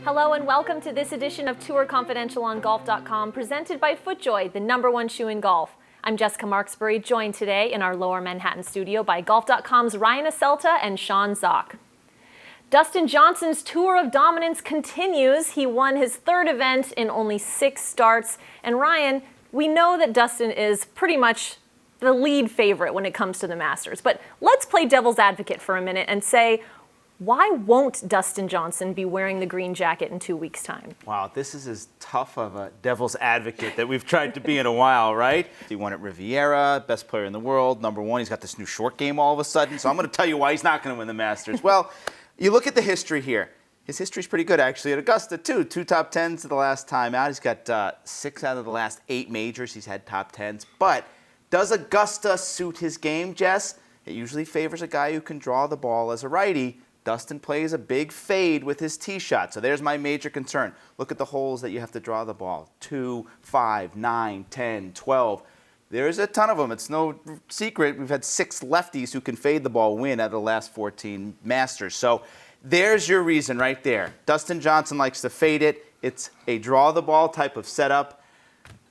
Hello and welcome to this edition of Tour Confidential on Golf.com, presented by FootJoy, the #1 shoe in golf. I'm Jessica Marksbury, joined today in our Lower Manhattan studio by Golf.com's Ryan Aselta and Sean Zock. Dustin Johnson's tour of dominance continues. He won his third event in only 6 starts. And Ryan, we know that Dustin is pretty much the lead favorite when it comes to the Masters. But let's play devil's advocate for a minute and say, why won't Dustin Johnson be wearing the green jacket in 2 weeks' time? Wow, this is as tough of a devil's advocate that we've tried to be in a while, right? He won at Riviera, best player in the world, #1. He's got this new short game all of a sudden. So I'm going to tell you why he's not going to win the Masters. Well, you look at the history here. His history's pretty good, actually, at Augusta, too. 2 top 10s the last time out. He's got 6 out of the last 8 majors. He's had top 10s. But does Augusta suit his game, Jess? It usually favors a guy who can draw the ball as a righty. Dustin plays a big fade with his tee shot. So there's my major concern. Look at the holes that you have to draw the ball. 2, 5, 9, 10, 12. There's a ton of them. It's no secret. We've had 6 lefties who can fade the ball win out of the last 14 Masters. So there's your reason right there. Dustin Johnson likes to fade it. It's a draw the ball type of setup.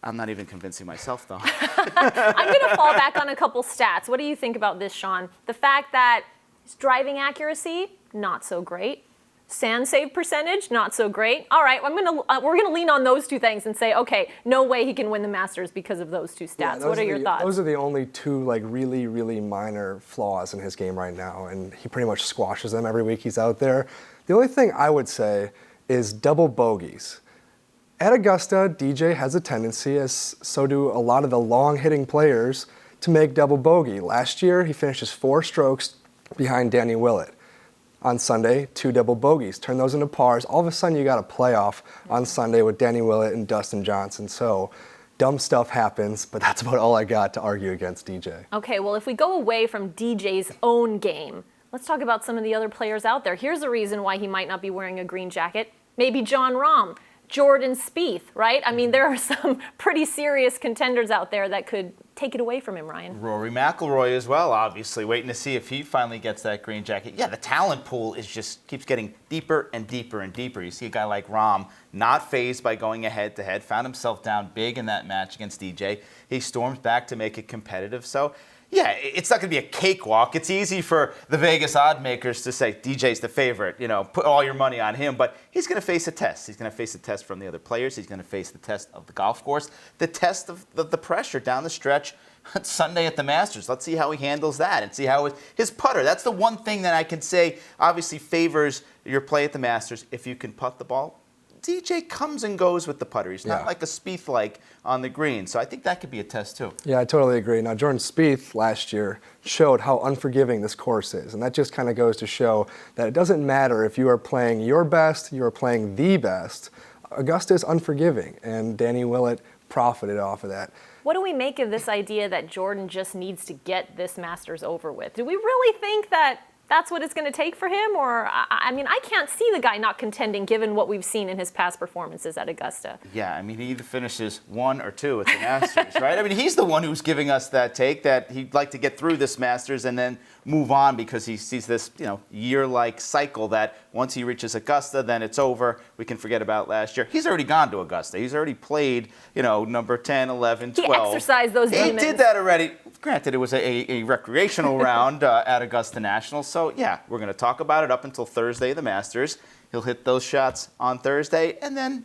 I'm not even convincing myself, though. I'm going to fall back on a couple stats. What do you think about this, Sean? The fact that his driving accuracy, not so great. Sand save percentage, not so great. All right, we're gonna lean on those 2 things and say, okay, no way he can win the Masters because of those 2 stats. Yeah, what are your thoughts? Those are the only 2 really, really minor flaws in his game right now, and he pretty much squashes them every week he's out there. The only thing I would say is double bogeys. At Augusta, DJ has a tendency, as so do a lot of the long-hitting players, to make double bogey. Last year, he finishes 4 strokes behind Danny Willett. On Sunday, 2 double bogeys. Turn those into pars. All of a sudden, you got a playoff on Sunday with Danny Willett and Dustin Johnson. So dumb stuff happens, but that's about all I got to argue against DJ. Okay, well, if we go away from DJ's own game, let's talk about some of the other players out there. Here's a reason why he might not be wearing a green jacket. Maybe Jon Rahm, Jordan Spieth, right? I mean, there are some pretty serious contenders out there that could take it away from him, Ryan. Rory McIlroy as well, obviously, waiting to see if he finally gets that green jacket. Yeah, the talent pool is just keeps getting deeper and deeper and deeper. You see a guy like Rahm not fazed by going head-to-head, found himself down big in that match against DJ. He storms back to make it competitive. So, yeah, it's not going to be a cakewalk. It's easy for the Vegas odd makers to say DJ's the favorite, put all your money on him, but he's going to face a test. He's going to face a test from the other players. He's going to face the test of the golf course, the test of the pressure down the stretch Sunday at the Masters. Let's see how he handles that and see how his putter. That's the one thing that I can say obviously favors your play at the Masters. If you can putt the ball, DJ comes and goes with the putter. He's not like a Spieth-like on the green. So I think that could be a test, too. Yeah, I totally agree. Now, Jordan Spieth last year showed how unforgiving this course is. And that just kind of goes to show that it doesn't matter if you are playing your best, you are playing the best. Augusta is unforgiving, and Danny Willett profited off of that. What do we make of this idea that Jordan just needs to get this Masters over with? Do we really think that that's what it's going to take for him? Or, I mean, I can't see the guy not contending given what we've seen in his past performances at Augusta. Yeah, I mean, he either finishes 1 or 2 at the Masters, right? I mean, he's the one who's giving us that take that he'd like to get through this Masters and then move on because he sees this, year-like cycle that once he reaches Augusta, then it's over. We can forget about last year. He's already gone to Augusta. He's already played, number 10, 11, 12. He exercised those demons. He did that already. Granted, it was a recreational round at Augusta National. So, yeah, we're going to talk about it up until Thursday, the Masters. He'll hit those shots on Thursday, and then,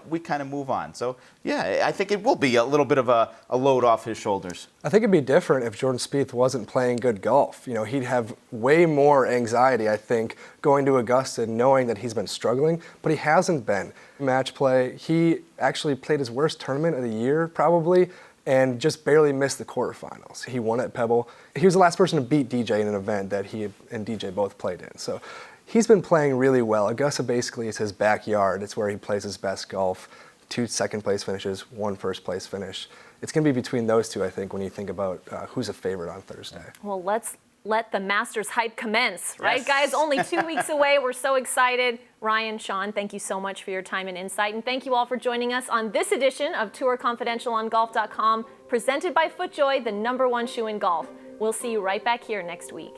we kind of move on. So, yeah, I think it will be a little bit of a load off his shoulders. I think it'd be different if Jordan Spieth wasn't playing good golf. He'd have way more anxiety, I think, going to Augusta knowing that he's been struggling, but he hasn't been. Match play, he actually played his worst tournament of the year, probably, and just barely missed the quarterfinals. He won at Pebble. He was the last person to beat DJ in an event that he and DJ both played in. So he's been playing really well. Augusta basically is his backyard. It's where he plays his best golf. 2 second-place finishes, 1 first-place finish. It's going to be between those 2, I think, when you think about who's a favorite on Thursday. Well, let's let the Masters hype commence, right, yes. guys? Only 2 weeks away. We're so excited. Ryan, Sean, thank you so much for your time and insight. And thank you all for joining us on this edition of Tour Confidential on Golf.com, presented by FootJoy, the #1 shoe in golf. We'll see you right back here next week.